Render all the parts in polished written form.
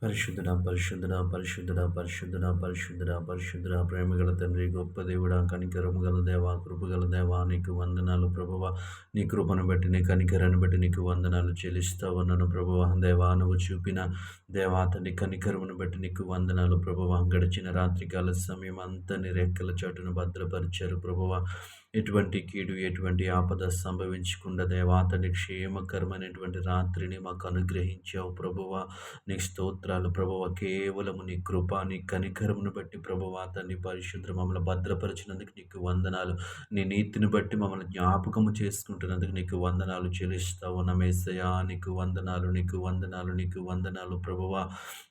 పరిశుద్ధుడా, పరిశుద్ధుడా, పరిశుద్ధుడా, పరిశుద్ధుడా, పరిశుద్ధుడా, పరిశుద్ధుడా, ప్రేమగల తండ్రి, గొప్ప దేవుడా, కనికరము గల దేవా, కృపగల దేవా, నీకు వందనాలు ప్రభువా. నీ కృపను బట్టి, నీ కనికరాన్ని బట్టి నీకు వందనాలు చెల్లిస్తా ఉన్నాను ప్రభువా. దేవా, నువ్వు చూపిన దేవా తండ్రి కనికరమును బట్టి నీకు వందనాలు ప్రభువా. గడిచిన రాత్రికాల సమయం అంతా నీ రెక్కల చాటును భద్రపరిచారు ప్రభువా. ఎటువంటి కీడు, ఎటువంటి ఆపద సంభవించకుండా దేవా తండ్రి క్షేమకరమైనటువంటి రాత్రిని మాకు అనుగ్రహించావు ప్రభువా. నీకు స్తోత్రాలు ప్రభువా. కేవలము నీ కృప, నీ కనికరమును బట్టి ప్రభువా తండ్రి పరిశుద్ధ మమ్మల్ని భద్రపరిచినందుకు నీకు వందనాలు. నీ నీతిని బట్టి మమ్మల్ని జ్ఞాపకము చేసుకుంటున్నందుకు నీకు వందనాలు చెల్లిస్తా ఉన్నాం యేసయ్యా. నీకు వందనాలు, నీకు వందనాలు, నీకు వందనాలు ప్రభువా.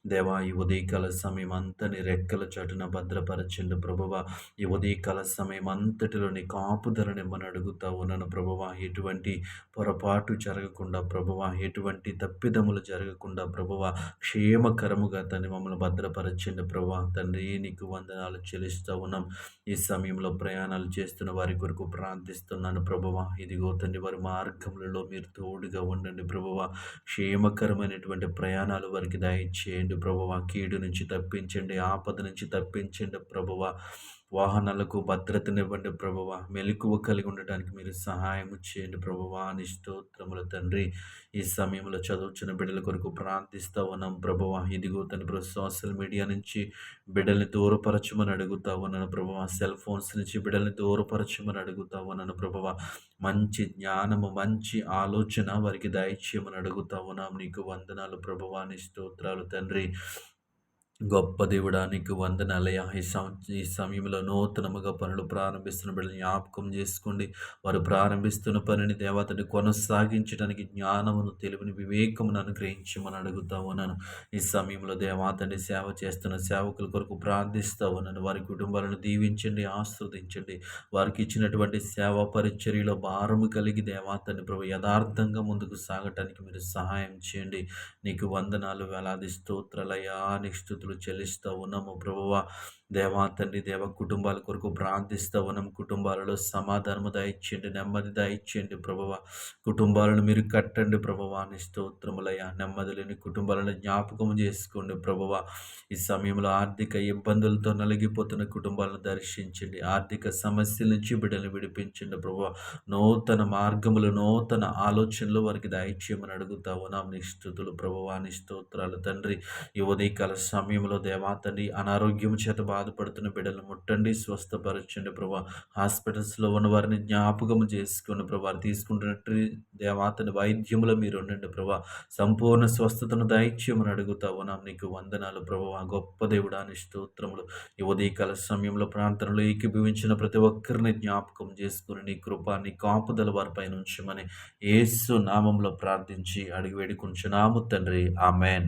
దేవా, ఈ ఉదయకాల సమయం అంతా నీ రెక్కల చాటున భద్రపరచండి ప్రభువా. ఈ ఉదయకాల సమయం అంతటిలో నీ కాపుదలనిమ్మని అడుగుతా ఉన్నాను ప్రభువా. ఎటువంటి పొరపాటు జరగకుండా ప్రభువా, ఎటువంటి తప్పిదములు జరగకుండా ప్రభువా, క్షేమకరముగా తండ్రి మమ్మల్ని భద్రపరచండి ప్రభువా. తండ్రి, నీకు వందనాలు చెల్లిస్తూ ఉన్నాం. ఈ సమయంలో ప్రయాణాలు చేస్తున్న వారి కొరకు ప్రార్థిస్తున్నాను ప్రభువా. ఇదిగో తండ్రి, వారి మార్గములలో మీరు తోడుగా ఉండండి ప్రభువా. క్షేమకరమైనటువంటి ప్రయాణాలు వారికి దయచేయండి ప్రభువా. కీడు నుంచి తప్పించండి, ఆపద నుంచి తప్పించండి ప్రభువా. వాహనాలకు భద్రతనివ్వండి ప్రభువా. మెలకువ కలిగి ఉండడానికి మీరు సహాయం చేయండి ప్రభువా. నీ స్తోత్రములు తండ్రి. ఈ సమయంలో చదువుచున్న బిడ్డల కొరకు ప్రార్థిస్తూ ఉన్నాం ప్రభువా. ఇదిగో తండ్రి, సోషల్ మీడియా నుంచి బిడ్డల్ని దూరపరచమని అడుగుతా ఉన్నాను ప్రభువా. సెల్ ఫోన్స్ నుంచి బిడ్డల్ని దూరపరచమని అడుగుతా ఉన్నాను ప్రభువా. మంచి జ్ఞానము, మంచి ఆలోచన వారికి దయచేయమని అడుగుతా ఉన్నాం. నీకు వందనాలు ప్రభువా. నీ స్తోత్రాలు తండ్రి. గొప్ప దేవుడా, నీకు వందనాలయ్యా. ఈ సమయంలో నూతనముగా పనులు ప్రారంభిస్తున్న బిడ్డలు జ్ఞాపకం చేసుకోండి. వారు ప్రారంభిస్తున్న పనిని దేవతని కొనసాగించడానికి జ్ఞానమును, తెలివిని, వివేకమును అనుగ్రహించమని అడుగుతా ఉన్నాను. ఈ సమయంలో దేవాతని సేవ చేస్తున్న సేవకుల కొరకు ప్రార్థిస్తూ ఉన్నాను. వారి కుటుంబాలను దీవించండి, ఆస్వాదించండి. వారికి ఇచ్చినటువంటి సేవా పరిచర్యలో భారము కలిగి దేవాతని ప్రభు యథార్థంగా ముందుకు సాగటానికి మీరు సహాయం చేయండి. నీకు వందనాలు, వేలాది స్తోత్రాలయ్యా. నీకు స్తుతులు చెల్లిస్తూ ఉన్నాము ప్రభువా. దేవా తండ్రి, దేవ కుటుంబాల కొరకు ప్రార్థిస్తూ ఉన్నాం. కుటుంబాలలో సమాధానము దయచేయండి, నెమ్మది దయచేయండి ప్రభువా. కుటుంబాలను మీరు కట్టండి ప్రభువా. నీ స్తోత్రములయ్యా. నెమ్మది లేని కుటుంబాలను జ్ఞాపకం చేసుకోండి ప్రభువా. ఈ సమయంలో ఆర్థిక ఇబ్బందులతో నలిగిపోతున్న కుటుంబాలను దర్శించండి. ఆర్థిక సమస్యల నుంచి బిడ్డలను విడిపించండి ప్రభువా. నూతన మార్గములు, నూతన ఆలోచనలు వారికి దయచేయమని అడుగుతా ఉన్నాం. నీ స్తుతులు ప్రభువా. నీ స్తోత్రాలు తండ్రి. ఈ ఉదయకాల సమయంలో దేవా తండ్రి, అనారోగ్యం చేత బాధపడుతున్న బిడ్డలను ముట్టండి, స్వస్థపరచండి ప్రభా. హాస్పిటల్స్లో ఉన్న వారిని జ్ఞాపకం చేసుకుని ప్రభా. తీసుకుంటున్నట్టు దేవాతని వైద్యములో మీరు ఉండండి ప్రభా. సంపూర్ణ స్వస్థతను దయచేయమని అడుగుతా ఉన్నాం. నీకు వందనాలు ప్రభువా. గొప్ప దేవుడా, నీ స్తోత్రములు. ఈ ఉదయకాల సమయంలో ప్రార్థనలో ఏకీభవించిన ప్రతి ఒక్కరిని జ్ఞాపకం చేసుకుని నీ కృప, నీ కాపుదల వారిపై ఉంచమని యేసు నామంలో ప్రార్థించి అడిగి వేడుకుంటున్నాము తండ్రి. ఆమేన్.